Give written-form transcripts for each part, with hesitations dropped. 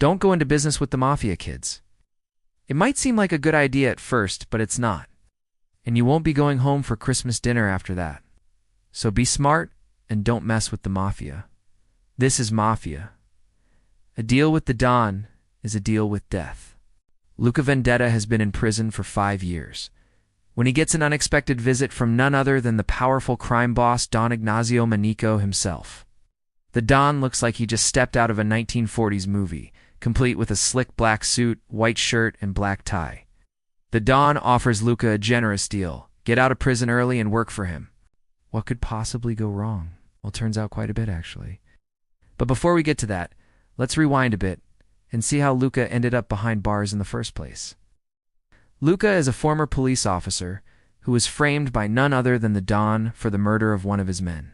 Don't go into business with the Mafia kids. It might seem like a good idea at first, but it's not. And you won't be going home for Christmas dinner after that. So be smart and don't mess with the Mafia. This is Mafia. A deal with the Don is a deal with death. Luca Vendetta has been in prison for 5 years. When he gets an unexpected visit from none other than the powerful crime boss Don Ignazio Manico himself. The Don looks like he just stepped out of a 1940s movie, complete with a slick black suit, white shirt, and black tie. The Don offers Luca a generous deal. Get out of prison early and work for him. What could possibly go wrong? Well, turns out quite a bit, actually. But before we get to that, let's rewind a bit and see how Luca ended up behind bars in the first place. Luca is a former police officer who was framed by none other than the Don for the murder of one of his men.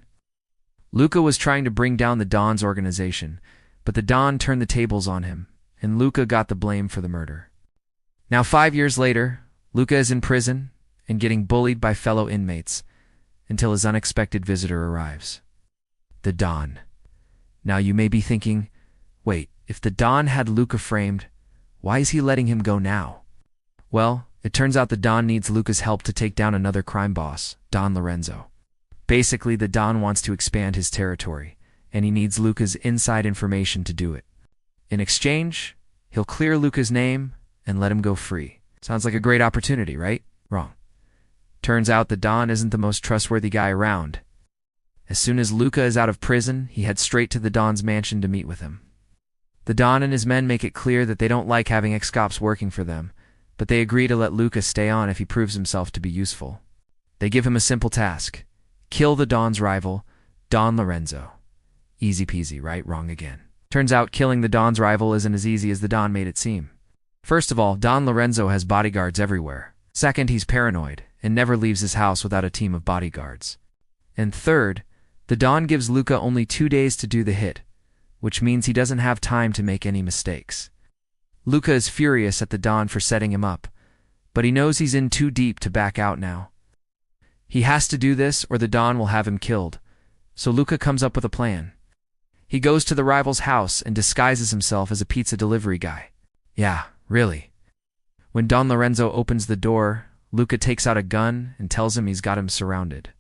Luca was trying to bring down the Don's organization, but the Don turned the tables on him, and Luca got the blame for the murder. Now 5 years later, Luca is in prison and getting bullied by fellow inmates until his unexpected visitor arrives. The Don. Now you may be thinking, wait, if the Don had Luca framed, why is he letting him go now? Well, it turns out the Don needs Luca's help to take down another crime boss, Don Lorenzo. Basically, the Don wants to expand his territory, and he needs Luca's inside information to do it. In exchange, he'll clear Luca's name and let him go free. Sounds like a great opportunity, right? Wrong. Turns out the Don isn't the most trustworthy guy around. As soon as Luca is out of prison, he heads straight to the Don's mansion to meet with him. The Don and his men make it clear that they don't like having ex-cops working for them, but they agree to let Luca stay on if he proves himself to be useful. They give him a simple task. Kill the Don's rival, Don Lorenzo. Easy peasy, right? Wrong again. Turns out killing the Don's rival isn't as easy as the Don made it seem. First of all, Don Lorenzo has bodyguards everywhere. Second, he's paranoid and never leaves his house without a team of bodyguards. And third, the Don gives Luca only 2 days to do the hit, which means he doesn't have time to make any mistakes. Luca is furious at the Don for setting him up, but he knows he's in too deep to back out now. He has to do this or the Don will have him killed, so Luca comes up with a plan. He goes to the rival's house and disguises himself as a pizza delivery guy. Yeah, really. When Don Lorenzo opens the door, Luca takes out a gun and tells him he's got him surrounded.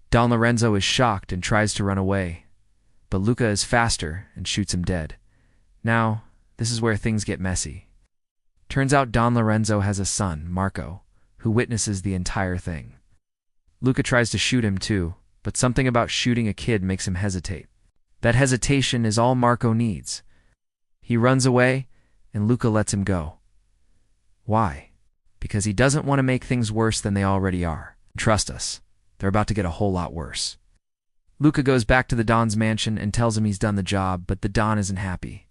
Don Lorenzo is shocked and tries to run away, but Luca is faster and shoots him dead. Now, this is where things get messy. Turns out Don Lorenzo has a son, Marco, who witnesses the entire thing. Luca tries to shoot him too, but something about shooting a kid makes him hesitate. That hesitation is all Marco needs. He runs away, and Luca lets him go. Why? Because he doesn't want to make things worse than they already are. Trust us, they're about to get a whole lot worse. Luca goes back to the Don's mansion and tells him he's done the job, but the Don isn't happy.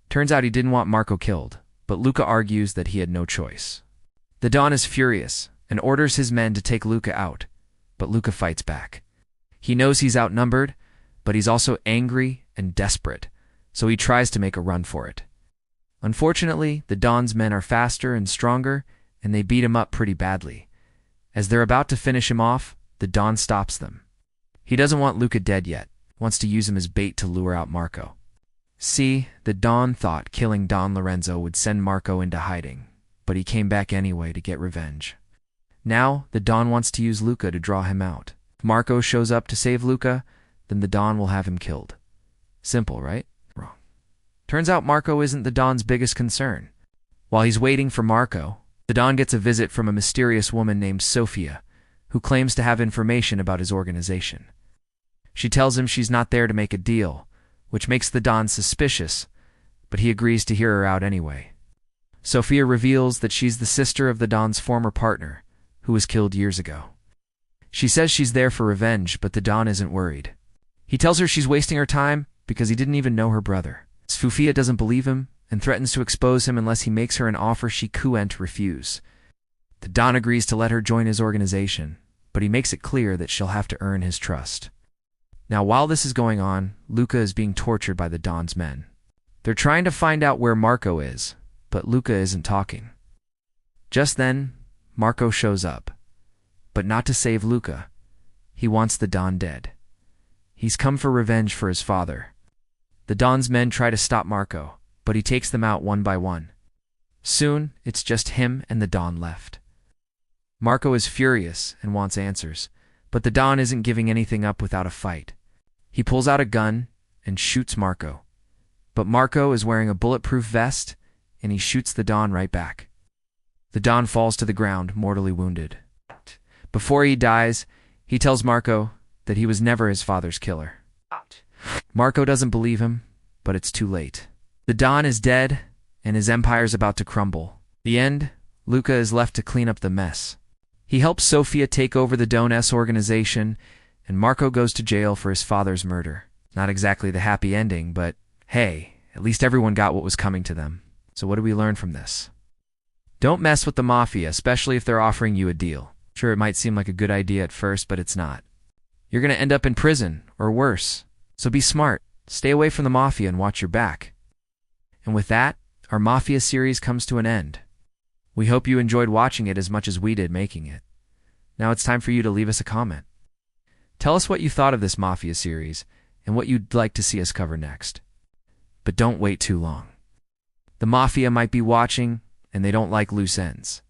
Turns out he didn't want Marco killed, but Luca argues that he had no choice. The Don is furious and orders his men to take Luca out, but Luca fights back. He knows he's outnumbered, but he's also angry and desperate, so he tries to make a run for it. Unfortunately, the Don's men are faster and stronger, and they beat him up pretty badly. As they're about to finish him off, the Don stops them. He doesn't want Luca dead yet, wants to use him as bait to lure out Marco. See, the Don thought killing Don Lorenzo would send Marco into hiding, but he came back anyway to get revenge. Now, the Don wants to use Luca to draw him out. If Marco shows up to save Luca, then the Don will have him killed. Simple, right? Wrong. Turns out Marco isn't the Don's biggest concern. While he's waiting for Marco, the Don gets a visit from a mysterious woman named Sofia, who claims to have information about his organization. She tells him she's not there to make a deal, which makes the Don suspicious, but he agrees to hear her out anyway. Sofia reveals that she's the sister of the Don's former partner, who was killed years ago. She says she's there for revenge, but the Don isn't worried. He tells her she's wasting her time because he didn't even know her brother. Sofia doesn't believe him and threatens to expose him unless he makes her an offer she couldn't refuse. The Don agrees to let her join his organization, but he makes it clear that she'll have to earn his trust. Now, while this is going on, Luca is being tortured by the Don's men. They're trying to find out where Marco is, but Luca isn't talking. Just then, Marco shows up, but not to save Luca. He wants the Don dead. He's come for revenge for his father. The Don's men try to stop Marco, but he takes them out one by one. Soon, it's just him and the Don left. Marco is furious and wants answers, but the Don isn't giving anything up without a fight. He pulls out a gun and shoots Marco. But Marco is wearing a bulletproof vest, and he shoots the Don right back. The Don falls to the ground, mortally wounded. Before he dies, he tells Marco that he was never his father's killer. Marco doesn't believe him, but it's too late. The Don is dead, and his empire's about to crumble. The end, Luca is left to clean up the mess. He helps Sofia take over the Don S organization, and Marco goes to jail for his father's murder. Not exactly the happy ending, but hey, at least everyone got what was coming to them. So what do we learn from this? Don't mess with the Mafia, especially if they're offering you a deal. Sure, it might seem like a good idea at first, but it's not. You're going to end up in prison, or worse. So be smart, stay away from the Mafia and watch your back. And with that, our Mafia series comes to an end. We hope you enjoyed watching it as much as we did making it. Now it's time for you to leave us a comment. Tell us what you thought of this Mafia series, and what you'd like to see us cover next. But don't wait too long. The Mafia might be watching, and they don't like loose ends.